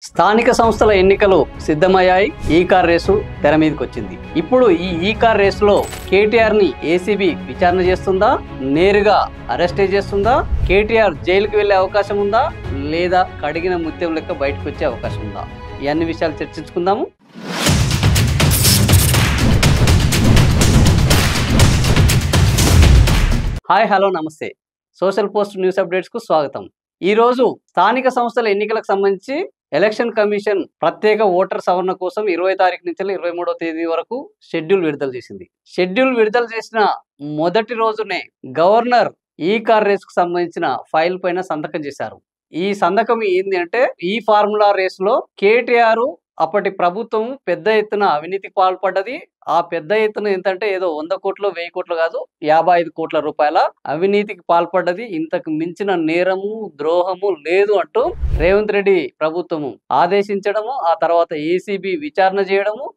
స్థానిక సంస్థల ఎన్నికలు సిద్ధమయ్యాయి. ఈ కార్ రేసు తెర మీదకి వచ్చింది. ఇప్పుడు ఈ కార్ రేసులో కేటీఆర్ ని ఏసీబీ విచారణ చేస్తుందా, నేరుగా అరెస్ట్ చేస్తుందా, కేటీఆర్ జైలుకి వెళ్లే అవకాశం ఉందా, లేదా కడిగిన ముత్యం లెక్క బయటకు వచ్చే అవకాశం ఉందా? ఈ అన్ని విషయాలు చర్చించుకుందాము. హాయ్, హలో, నమస్తే. సోషల్ పోస్ట్ న్యూస్ అప్డేట్స్ కు స్వాగతం. ఈ రోజు స్థానిక సంస్థల ఎన్నికలకు సంబంధించి ఎలక్షన్ కమిషన్ ప్రత్యేక ఓటర్ సవరణ కోసం 20 తారీఖు నుంచి 23వ తేదీ వరకు షెడ్యూల్ విడుదల చేసింది. షెడ్యూల్ విడుదల చేసిన మొదటి రోజునే గవర్నర్ ఈ కార్ రేస్ కు సంబంధించిన ఫైల్ పైన సంతకం చేశారు. ఈ సంతకం ఏంది అంటే, ఈ ఫార్ములా రేస్ లో కేటీఆర్ అప్పటి ప్రభుత్వం పెద్ద ఎత్తున అవినీతికి పాల్పడ్డది. ఆ పెద్ద ఎత్తున ఏంటంటే ఏదో 100 కోట్లు 1000 కోట్లు కాదు, 55 కోట్ల రూపాయల అవినీతికి పాల్పడ్డది. ఇంతకు మించిన నేరము ద్రోహము లేదు అంటూ రేవంత్ రెడ్డి ప్రభుత్వము ఆదేశించడము, ఆ తర్వాత ఏసీబీ విచారణ చేయడము,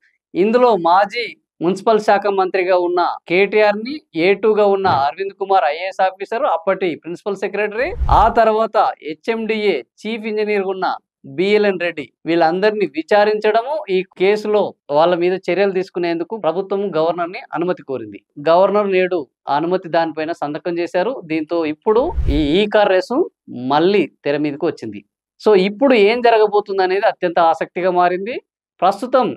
ఇందులో మాజీ మున్సిపల్ శాఖ మంత్రిగా ఉన్న కేటీఆర్ ని, A2గా ఉన్న అరవింద్ కుమార్ ఐఏఎస్ ఆఫీసర్, అప్పటి ప్రిన్సిపల్ సెక్రటరీ, ఆ తర్వాత హెచ్ఎండిఏ చీఫ్ ఇంజనీర్ ఉన్న బిఎల్ఎన్ రెడ్డి, వీళ్ళందరినీ విచారించడము, ఈ కేసులో వాళ్ళ మీద చర్యలు తీసుకునేందుకు ప్రభుత్వం గవర్నర్ ని అనుమతి కోరింది. గవర్నర్ నేడు ఆ అనుమతి దానిపైన సంతకం చేశారు. దీంతో ఇప్పుడు ఈ కార్ రేసు మళ్ళీ తెర మీదకి వచ్చింది. సో ఇప్పుడు ఏం జరగబోతుంది అనేది అత్యంత ఆసక్తిగా మారింది. ప్రస్తుతం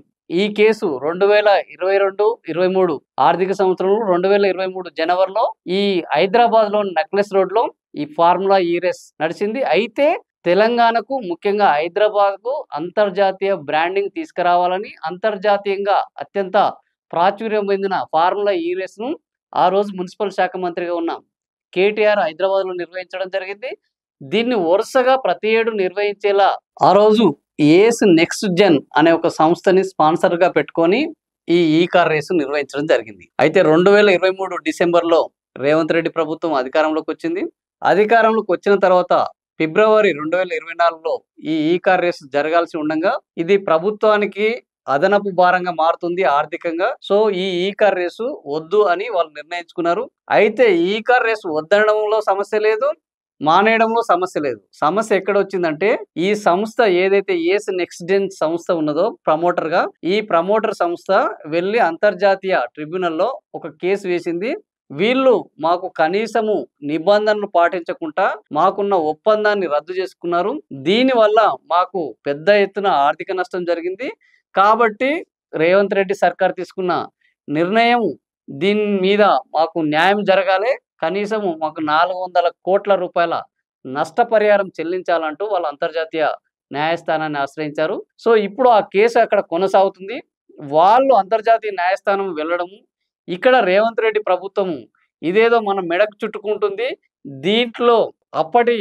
ఈ కేసు 2022-23 ఆర్థిక సంవత్సరంలో 2023 జనవరిలో ఈ హైదరాబాద్ లో నక్లెస్ రోడ్ లో ఈ ఫార్ములా ఈ రేస్ నడిచింది. అయితే తెలంగాణకు, ముఖ్యంగా హైదరాబాద్ కు అంతర్జాతీయ బ్రాండింగ్ తీసుకురావాలని, అంతర్జాతీయంగా అత్యంత ప్రాచుర్యం పొందిన ఫార్ములా ఈ రేస్ ను ఆ రోజు మున్సిపల్ శాఖ మంత్రిగా ఉన్న కేటీఆర్ హైదరాబాద్ లో నిర్వహించడం జరిగింది. దీన్ని వరుసగా ప్రతి ఏడు నిర్వహించేలా ఆ రోజు ఏస్ నెక్స్ట్ జెన్ అనే ఒక సంస్థని స్పాన్సర్ గా పెట్టుకొని ఈ కార్ రేసు నిర్వహించడం జరిగింది. అయితే 2023 డిసెంబర్లో రేవంత్ రెడ్డి ప్రభుత్వం అధికారంలోకి వచ్చింది. అధికారంలోకి వచ్చిన తర్వాత ఫిబ్రవరి 2024లో ఈ కార్ రేసు జరగాల్సి ఉండగా ఇది ప్రభుత్వానికి అదనపు భారంగా మారుతుంది ఆర్థికంగా. సో ఈ కార్ రేసు వద్దు అని వాళ్ళు నిర్ణయించుకున్నారు. అయితే ఈ కార్ రేసు వద్దనడంలో సమస్య లేదు, మానేయడంలో సమస్య లేదు. సమస్య ఎక్కడ వచ్చిందంటే, ఈ సంస్థ ఏదైతే ఏస్ నెక్స్ట్ జెన్ సంస్థ ఉన్నదో ప్రమోటర్ గా, ఈ ప్రమోటర్ సంస్థ వెళ్ళి అంతర్జాతీయ ట్రిబ్యునల్లో ఒక కేసు వేసింది. వీళ్ళు మాకు కనీసము నిబంధనలు పాటించకుండా మాకున్న ఒప్పందాన్ని రద్దు చేసుకున్నారు. దీనివల్ల మాకు పెద్ద ఎత్తున ఆర్థిక నష్టం జరిగింది. కాబట్టి రేవంత్ రెడ్డి సర్కార్ తీసుకున్న నిర్ణయం, దీని మీద మాకు న్యాయం జరగాలి, కనీసము మాకు 400 కోట్ల రూపాయల నష్టపరిహారం చెల్లించాలంటూ వాళ్ళు అంతర్జాతీయ న్యాయస్థానాన్ని ఆశ్రయించారు. సో ఇప్పుడు ఆ కేసు అక్కడ కొనసాగుతుంది. వాళ్ళు అంతర్జాతీయ న్యాయస్థానం వెళ్ళడము, ఇక్కడ రేవంత్ రెడ్డి ప్రభుత్వము ఇదేదో మన మెడకు చుట్టుకుంటుంది. దీంట్లో అప్పటి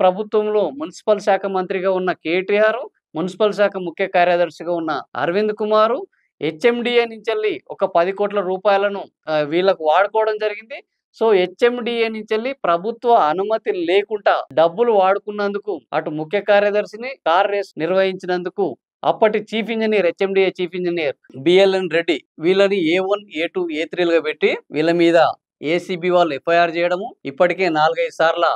ప్రభుత్వంలో మున్సిపల్ శాఖ మంత్రిగా ఉన్న కేటీఆర్, మున్సిపల్ శాఖ ముఖ్య కార్యదర్శిగా ఉన్న అరవింద్ కుమారు, హెచ్ఎండిఏ నుంచి వెళ్ళి ఒక 10 కోట్ల రూపాయలను వీళ్ళకు వాడుకోవడం జరిగింది. సో హెచ్ఎండిఏ నుంచి వెళ్ళి ప్రభుత్వ అనుమతి లేకుండా డబ్బులు వాడుకున్నందుకు అటు ముఖ్య కార్యదర్శిని కార్ రేస్ నిర్వహించినందుకు అప్పటి chief engineer, HMDA chief engineer BLN Reddy, వీళ్ళని A1, A2, A3లుగా పెట్టి వీళ్ళ మీద ఏసీబీ వాళ్ళు ఎఫ్ఐఆర్ చేయడము, ఇప్పటికే 4-5 సార్ల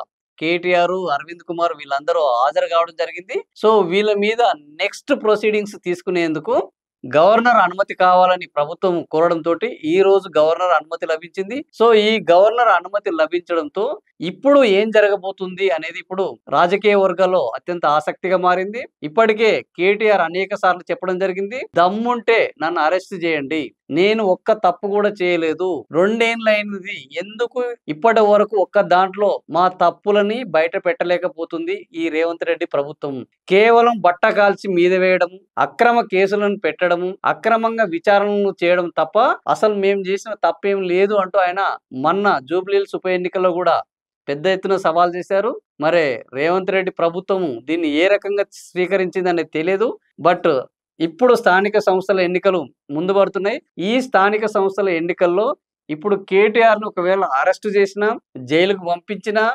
కేటీఆర్, అరవింద్ కుమార్ వీళ్ళందరూ హాజరు కావడం జరిగింది. సో వీళ్ళ మీద నెక్స్ట్ ప్రొసీడింగ్స్ తీసుకునేందుకు గవర్నర్ అనుమతి కావాలని ప్రభుత్వం కోరడంతో ఈ రోజు గవర్నర్ అనుమతి లభించింది. సో ఈ గవర్నర్ అనుమతి లభించడంతో ఇప్పుడు ఏం జరగబోతుంది అనేది ఇప్పుడు రాజకీయ వర్గాల్లో అత్యంత ఆసక్తిగా మారింది. ఇప్పటికే కేటీఆర్ అనేక సార్లు చెప్పడం జరిగింది, దమ్ముంటే నన్ను అరెస్ట్ చేయండి, నేను ఒక్క తప్పు కూడా చేయలేదు, 2 ఏళ్ళైనది, ఎందుకు ఇప్పటి వరకు ఒక్క దాంట్లో మా తప్పులని బయట పెట్టలేకపోతుంది ఈ రేవంత్ రెడ్డి ప్రభుత్వం? కేవలం బట్ట కాల్చి మీద వేయడం, అక్రమ కేసులను పెట్టడము, అక్రమంగా విచారణలు చేయడం తప్ప అసలు మేము చేసిన తప్పేం లేదు అంటూ ఆయన మొన్న జూబ్లీహిల్స్ ఉప ఎన్నికల్లో కూడా పెద్ద ఎత్తున సవాల్ చేశారు. మరి రేవంత్ రెడ్డి ప్రభుత్వము దీన్ని ఏ రకంగా స్వీకరించింది అనేది తెలియదు. బట్ ఇప్పుడు స్థానిక సంస్థల ఎన్నికలు ముందు పడుతున్నాయి. ఈ స్థానిక సంస్థల ఎన్నికల్లో ఇప్పుడు కేటీఆర్ ను ఒకవేళ అరెస్ట్ చేసినా, జైలుకు పంపించినా,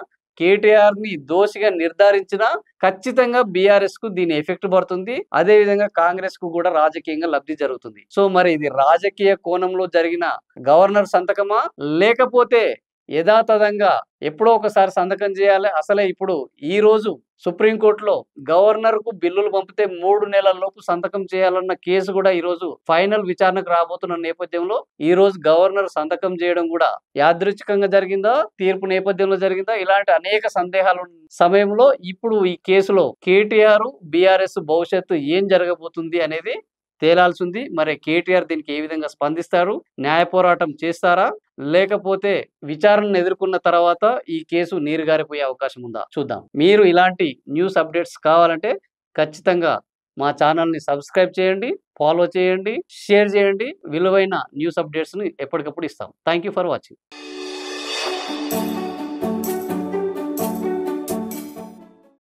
కేటీఆర్ ని దోషిగా నిర్ధారించినా ఖచ్చితంగా బీఆర్ఎస్ కు దీని ఎఫెక్ట్ పడుతుంది. అదే విధంగా కాంగ్రెస్ కు కూడా రాజకీయంగా లబ్ధి జరుగుతుంది. సో మరి ఇది రాజకీయ కోణంలో జరిగిన గవర్నర్ సంతకమా, లేకపోతే యథాతథంగా ఎప్పుడో ఒకసారి సంతకం చేయాలి. అసలే ఇప్పుడు ఈ రోజు సుప్రీంకోర్టులో గవర్నర్‌కు బిల్లులు పంపితే 3 నెలల లోపు సంతకం చేయాలన్న కేసు కూడా ఈరోజు ఫైనల్ విచారణకు రాబోతున్న నేపథ్యంలో ఈరోజు గవర్నర్ సంతకం చేయడం కూడా యాదృచ్ఛికంగా జరిగిందా? తీర్పు నేపథ్యంలో జరిగిందా? ఇలాంటి అనేక సందేహాలు ఉన్న సమయంలో ఇప్పుడు ఈ కేసులో కేటీఆర్, బీఆర్ఎస్ భవిష్యత్తు ఏం జరగబోతుంది అనేది తేలాల్సింది. మరి కేటీఆర్ దీనికి ఏ విధంగా స్పందిస్తారు? న్యాయ పోరాటం చేస్తారా? లేకపోతే విచారణను ఎదుర్కొన్న తర్వాత ఈ కేసు నీరుగారిపోయే అవకాశం ఉందా? చూద్దాం. మీరు ఇలాంటి న్యూస్ అప్డేట్స్ కావాలంటే ఖచ్చితంగా మా ఛానల్‌ని సబ్స్క్రైబ్ చేయండి, ఫాలో చేయండి, షేర్ చేయండి. విలువైన న్యూస్ అప్డేట్స్‌ని ఎప్పటికప్పుడు ఇస్తాం. Thank you for watching.